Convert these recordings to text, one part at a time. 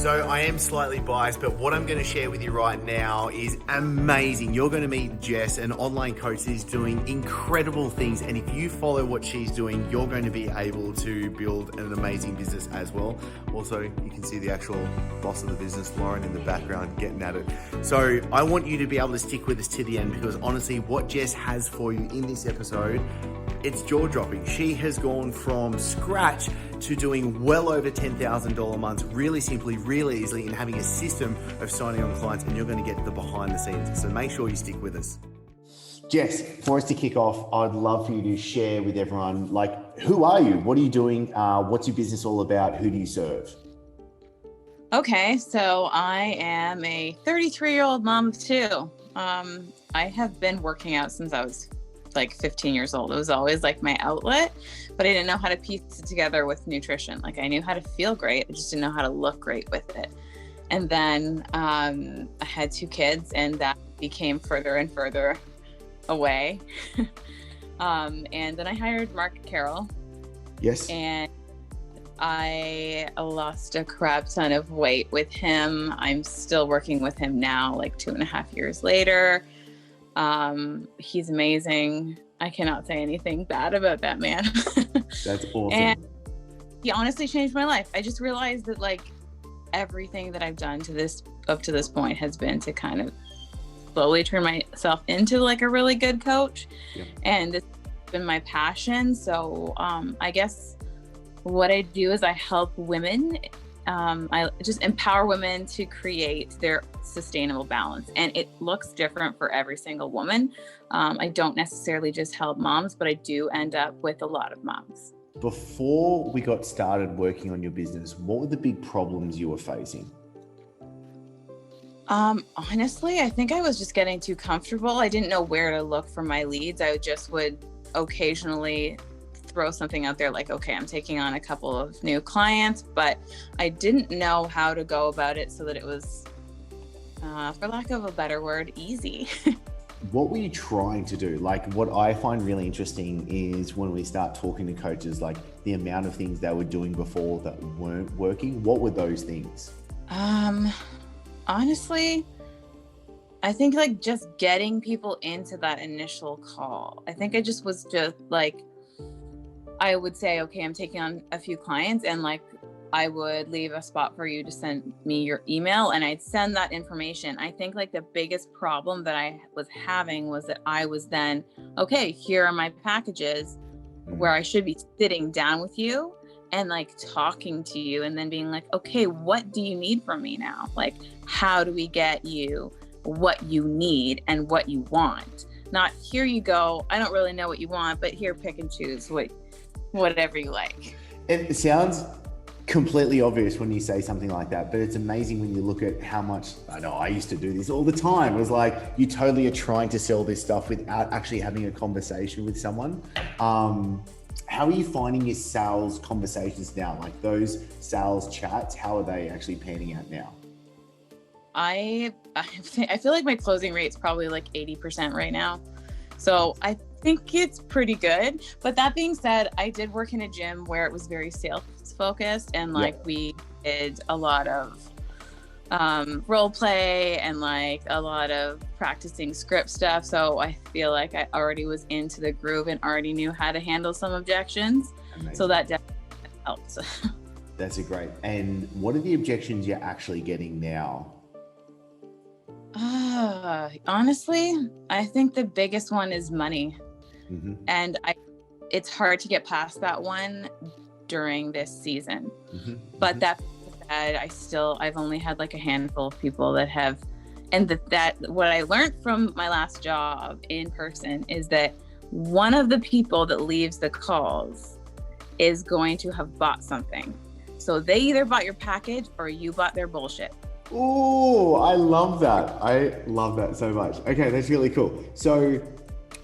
So I am slightly biased, but what I'm going to share with you right now is amazing. You're going to meet Jess, an online coach that is doing incredible things. And if you follow what she's doing, you're going to be able to build an amazing business as well. Also, you can see the actual boss of the business, Lauren, in the background getting at it. So I want you to be able to stick with us to the end, because honestly, what Jess has for you in this episode, it's jaw-dropping. She has gone from scratch to doing well over $10,000 a month, really simply, really easily, and having a system of signing on clients, and you're going to get the behind the scenes. So make sure you stick with us. Jess, for us to kick off, I'd love for you to share with everyone, who are you? What are you doing? What's your business all about? Who do you serve? Okay, so I am a 33-year-old mom of two. I have been working out since I was 15 years old. It was always my outlet, but I didn't know how to piece it together with nutrition. I knew how to feel great. I just didn't know how to look great with it. And then I had two kids, and that became further and further away. And then I hired Mark Carroll. Yes. And I lost a crap ton of weight with him. I'm still working with him now, 2.5 years later. He's amazing. I cannot say anything bad about that man. That's awesome. And he honestly changed my life. I just realized that everything that I've done up to this point has been to kind of slowly turn myself into a really good coach. Yep. And it's been my passion. So I guess what I do is I help women. I just empower women to create their sustainable balance, and it looks different for every single woman. I don't necessarily just help moms, but I do end up with a lot of moms. Before we got started working on your business, what were the big problems you were facing? Honestly, I think I was just getting too comfortable. I didn't know where to look for my leads. I just would occasionally throw something out there okay, I'm taking on a couple of new clients, but I didn't know how to go about it so that it was, for lack of a better word, easy. What were you trying to do? What I find really interesting is when we start talking to coaches, the amount of things they were doing before that weren't working. What were those things? Honestly, I think just getting people into that initial call. I think I just was just I would say, okay, I'm taking on a few clients, and I would leave a spot for you to send me your email, and I'd send that information. I think the biggest problem that I was having was that I was then, okay, here are my packages, where I should be sitting down with you and talking to you, and then being okay, what do you need from me now? How do we get you what you need and what you want? Not here you go, I don't really know what you want, but here, pick and choose whatever you like. It sounds completely obvious when you say something like that, but it's amazing when you look at how much, I know I used to do this all the time. It was you totally are trying to sell this stuff without actually having a conversation with someone. How are you finding your sales conversations now? Those sales chats, how are they actually panning out now? I feel my closing rate's probably 80% right now. So I think it's pretty good. But that being said, I did work in a gym where it was very sales focused, and we did a lot of role play and a lot of practicing script stuff. So I feel I already was into the groove and already knew how to handle some objections. Amazing. So that definitely helps. That's a great. And what are the objections you're actually getting now? Honestly, I think the biggest one is money. Mm-hmm. And it's hard to get past that one during this season. Mm-hmm. But that being said, I've only had a handful of people that have, and that what I learned from my last job in person is that one of the people that leaves the calls is going to have bought something. So they either bought your package or you bought their bullshit. Oh, I love that. I love that so much. Okay, that's really cool. So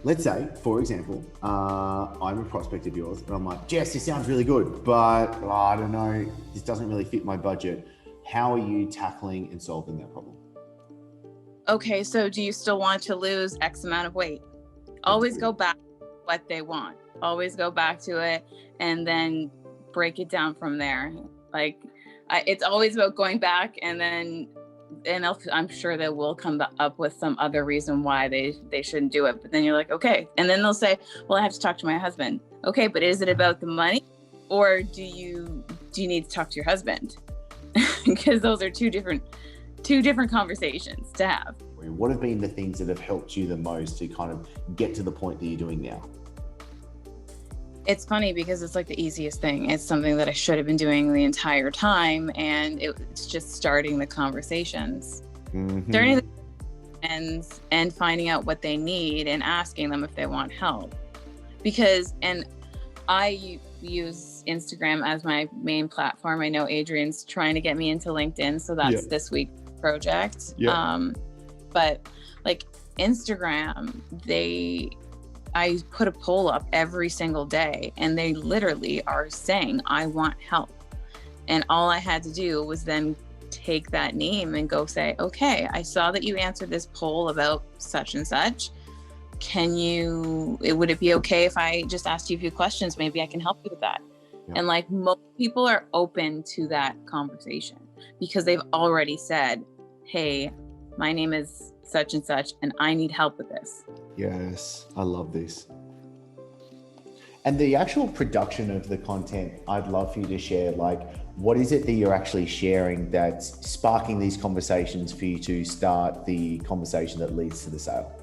let's say, for example, I'm a prospect of yours and I'm like, Jess, this sounds really good, but I don't know, this doesn't really fit my budget. How are you tackling and solving that problem? Okay, so do you still want to lose X amount of weight? Always go back to what they want. Always go back to it and then break it down from there. it's always about going back, and I'm sure they will come up with some other reason why they shouldn't do it. But then you're like, okay. And then they'll say, well, I have to talk to my husband. Okay, but is it about the money, or do you need to talk to your husband? Because those are two different conversations to have. What have been the things that have helped you the most to kind of get to the point that you're doing now? It's funny because it's like the easiest thing. It's something that I should have been doing the entire time, and it's just starting the conversations, starting the and finding out what they need and asking them if they want help. And I use Instagram as my main platform. I know Adrian's trying to get me into LinkedIn, so that's this week's project. But like Instagram, I put a poll up every single day, and they literally are saying, I want help. And all I had to do was then take that name and go say, okay, I saw that you answered this poll about such and such. Would it be okay if I just asked you a few questions? Maybe I can help you with that. And like most people are open to that conversation because they've already said, hey, my name is such and such, and I need help with this. Yes, I love this. And the actual production of the content, I'd love for you to share, like, what is it that you're actually sharing that's sparking these conversations for you to start the conversation that leads to the sale?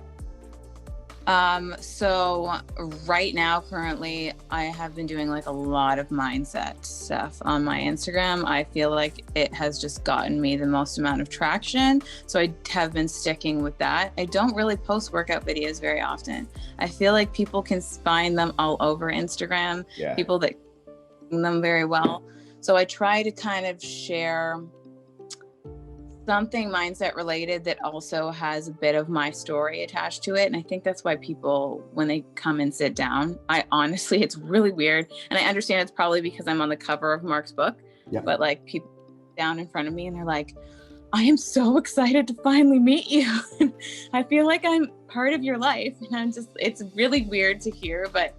So right now, currently, I have been doing like a lot of mindset stuff on my Instagram. I feel like it has just gotten me the most amount of traction. So I have been sticking with that. I don't really post workout videos very often. I feel like people can find them all over Instagram, people that do them very well. So I try to kind of share something mindset related that also has a bit of my story attached to it. And I think that's why people, when they come and sit down, it's really weird. And I understand it's probably because I'm on the cover of Mark's book, but like people down in front of me and they're like, I am so excited to finally meet you. I feel like I'm part of your life. And it's really weird to hear, but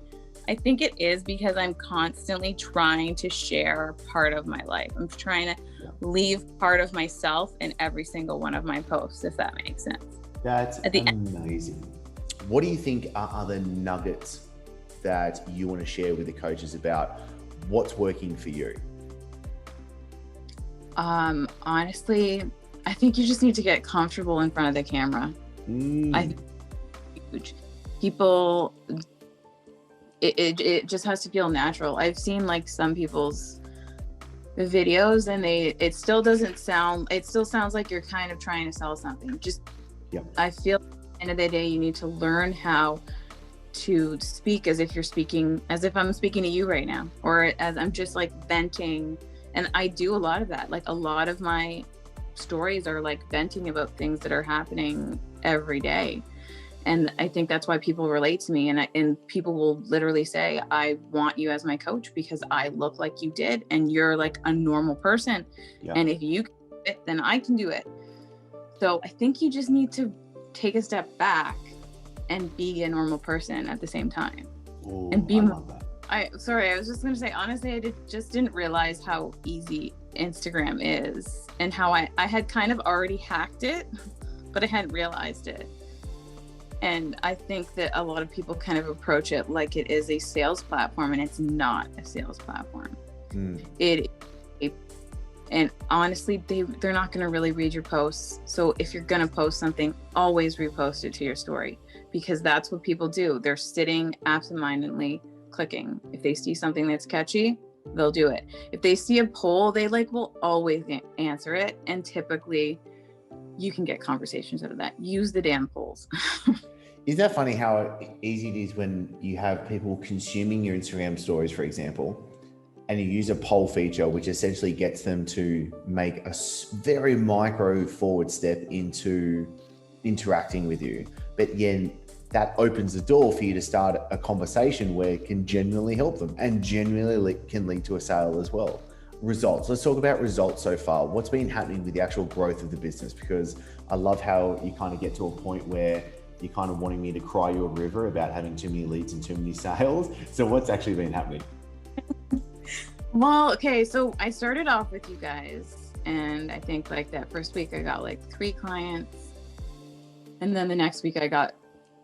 I think it is because I'm constantly trying to share part of my life. I'm trying to leave part of myself in every single one of my posts, if that makes sense. That's amazing. What do you think are other nuggets that you want to share with the coaches about what's working for you? Honestly, I think you just need to get comfortable in front of the camera. I think it's huge. People, it just has to feel natural. I've seen like some people's videos and it still sounds like you're kind of trying to sell something. I feel at the end of the day, you need to learn how to speak as if I'm speaking to you right now, or as I'm just like venting. And I do a lot of that. Like a lot of my stories are like venting about things that are happening every day. And I think that's why people relate to me. And people will literally say, I want you as my coach because I look like you did and you're like a normal person. And if you can do it, then I can do it. So I think you just need to take a step back and be a normal person at the same time. Ooh, and be I love that. I was just going to say, honestly, I just didn't realize how easy Instagram is and how I had kind of already hacked it, but I hadn't realized it. And I think that a lot of people kind of approach it like it is a sales platform, and it's not a sales platform. And honestly, they're not going to really read your posts. So if you're going to post something, always repost it to your story, because that's what people do. They're sitting absentmindedly clicking. If they see something that's catchy, they'll do it. If they see a poll, they will always answer it. And typically you can get conversations out of that. Use the damn polls. Isn't that funny how easy it is when you have people consuming your Instagram stories, for example, and you use a poll feature, which essentially gets them to make a very micro forward step into interacting with you. But again, that opens the door for you to start a conversation where it can genuinely help them and genuinely can lead to a sale as well. Results. Let's talk about results so far. What's been happening with the actual growth of the business? Because I love how you kind of get to a point where you're kind of wanting me to cry you a river about having too many leads and too many sales. So what's actually been happening? Well, okay, so I started off with you guys, and I think like that first week I got like 3 clients, and then the next week I got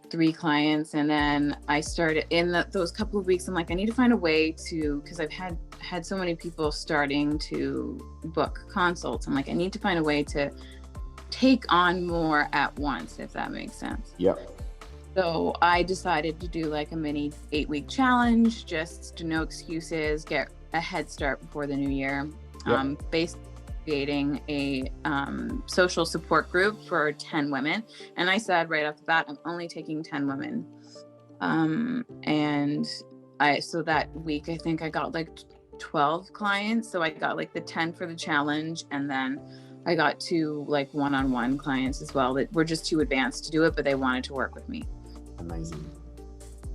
3 clients, and then I started in those couple of weeks. I'm like, I need to find a way to, because I've had so many people starting to book consults. I'm like, I need to find a way to take on more at once, if that makes sense. Yep. So I decided to do like a mini 8-week challenge, just to no excuses, get a head start before the new year. Yep. Basically creating a social support group for 10 women. And I said right off the bat, I'm only taking 10 women. So that week, I think I got like 12 clients. So I got like the 10 for the challenge. And then I got 2 like one-on-one clients as well that were just too advanced to do it, but they wanted to work with me. Amazing.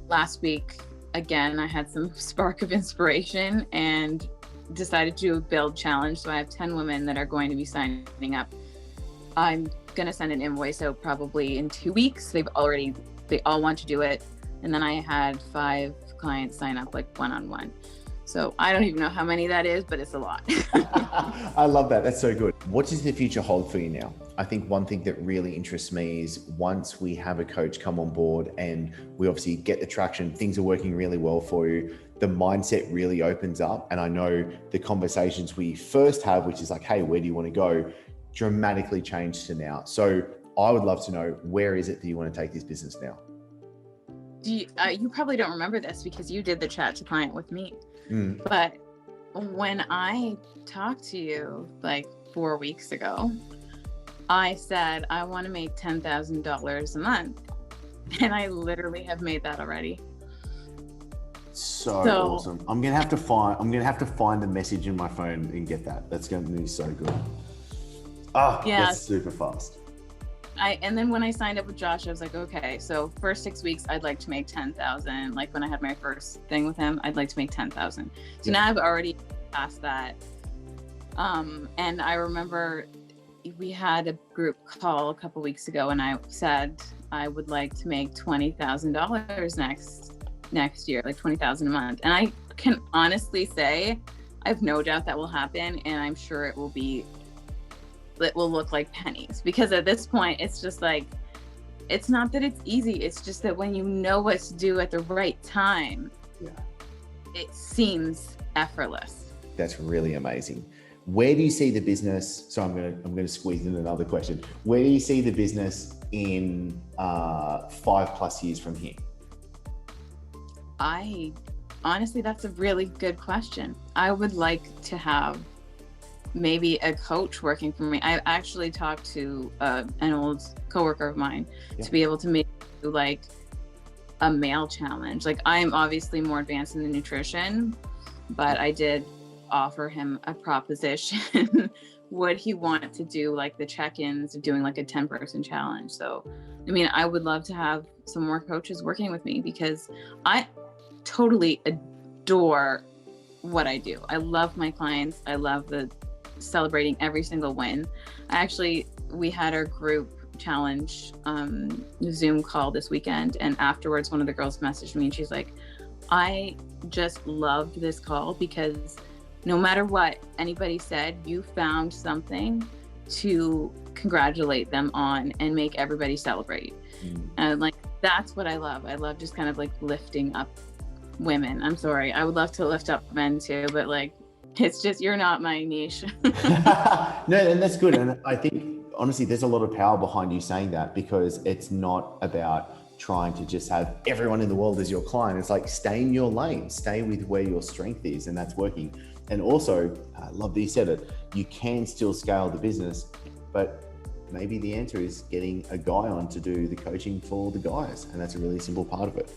Last week, again, I had some spark of inspiration and decided to do a build challenge. So I have 10 women that are going to be signing up. I'm going to send an invoice out probably in 2 weeks. They all want to do it. And then I had 5 clients sign up like one-on-one. So I don't even know how many that is, but it's a lot. I love that. That's so good. What does the future hold for you now? I think one thing that really interests me is once we have a coach come on board and we obviously get the traction, things are working really well for you, the mindset really opens up. And I know the conversations we first have, which is like, hey, where do you want to go? Dramatically changed to now. So I would love to know, where is it that you want to take this business now? You probably don't remember this because you did the chat to client with me. But when I talked to you like 4 weeks ago, I said, I want to make $10,000 a month. And I literally have made that already. So awesome. I'm going to have to find the message in my phone and get that. That's going to be so good. Yeah, that's super fast. And then when I signed up with Josh, I was like, okay, so first 6 weeks, I'd like to make 10,000. Like when I had my first thing with him, I'd like to make 10,000. So now I've already passed that. And I remember we had a group call a couple weeks ago, and I said I would like to make $20,000 next year, like 20,000 a month. And I can honestly say, I have no doubt that will happen, and I'm sure it will look like pennies, because at this point it's just like, it's not that it's easy, it's just that when you know what to do at the right time, it seems effortless. That's really amazing. Where do you see the business? So I'm going to squeeze in another question. Where do you see the business in 5+ years from here? Honestly, that's a really good question. I would like to have maybe a coach working for me. I actually talked to an old coworker of mine to be able to make like a meal challenge. Like, I'm obviously more advanced in the nutrition, but I did offer him a proposition. Would he want to do like the check-ins of doing like a 10-person challenge? So, I mean, I would love to have some more coaches working with me, because I totally adore what I do. I love my clients. I love celebrating every single win. We had our group challenge Zoom call this weekend, and afterwards one of the girls messaged me and she's like, I just loved this call because no matter what anybody said, you found something to congratulate them on and make everybody celebrate. And like, that's what I love. I love just kind of like lifting up women. I'm sorry, I would love to lift up men too, but like, it's just, you're not my niche. No, and that's good. And I think honestly, there's a lot of power behind you saying that, because it's not about trying to just have everyone in the world as your client. It's like, stay in your lane, stay with where your strength is, and that's working. And also, I love that you said it, you can still scale the business, but maybe the answer is getting a guy on to do the coaching for the guys. And that's a really simple part of it.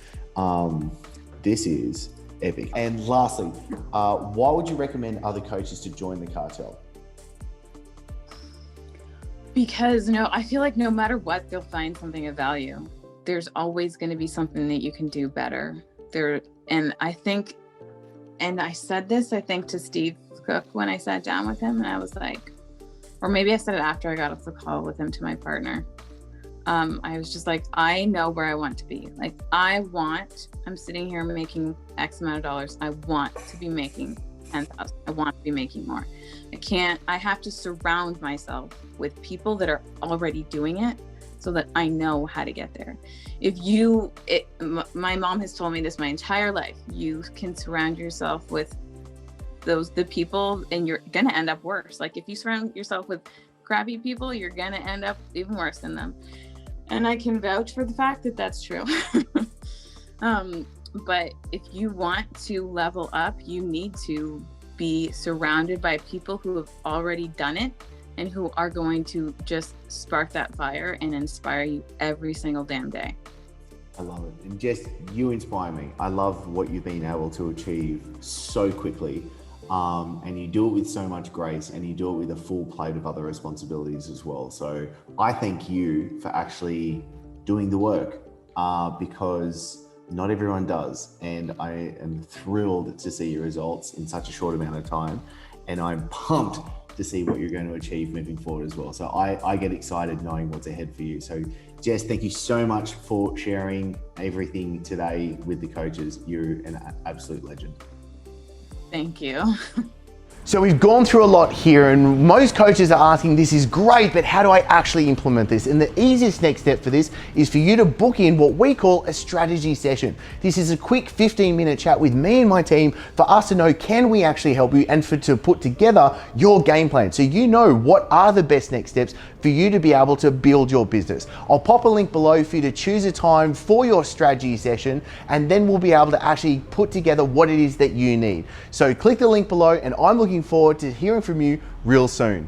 This is epic. And lastly, why would you recommend other coaches to join the cartel? Because I feel like no matter what, they'll find something of value. There's always going to be something that you can do better. And I said this, I think, to Steve Cook when I sat down with him, and I was like, or maybe I said it after I got off the call with him to my partner. I was just like, I know where I want to be. Like, I'm sitting here making X amount of dollars. I want to be making 10,000. I want to be making more. I have to surround myself with people that are already doing it so that I know how to get there. My mom has told me this my entire life. You can surround yourself with the people and you're going to end up worse. Like if you surround yourself with crappy people, you're going to end up even worse than them. And I can vouch for the fact that that's true. But if you want to level up, you need to be surrounded by people who have already done it and who are going to just spark that fire and inspire you every single damn day. I love it. And Jess, you inspire me. I love what you've been able to achieve so quickly. And you do it with so much grace, and you do it with a full plate of other responsibilities as well. So I thank you for actually doing the work, because not everyone does. And I am thrilled to see your results in such a short amount of time. And I'm pumped to see what you're going to achieve moving forward as well. So I get excited knowing what's ahead for you. So Jess, thank you so much for sharing everything today with the coaches. You're an absolute legend. Thank you. So we've gone through a lot here, and most coaches are asking, this is great, but how do I actually implement this? And the easiest next step for this is for you to book in what we call a strategy session. This is a quick 15-minute chat with me and my team for us to know, can we actually help you, and to put together your game plan so you know what are the best next steps for you to be able to build your business. I'll pop a link below for you to choose a time for your strategy session, and then we'll be able to actually put together what it is that you need. So click the link below, and I'm looking forward to hearing from you real soon.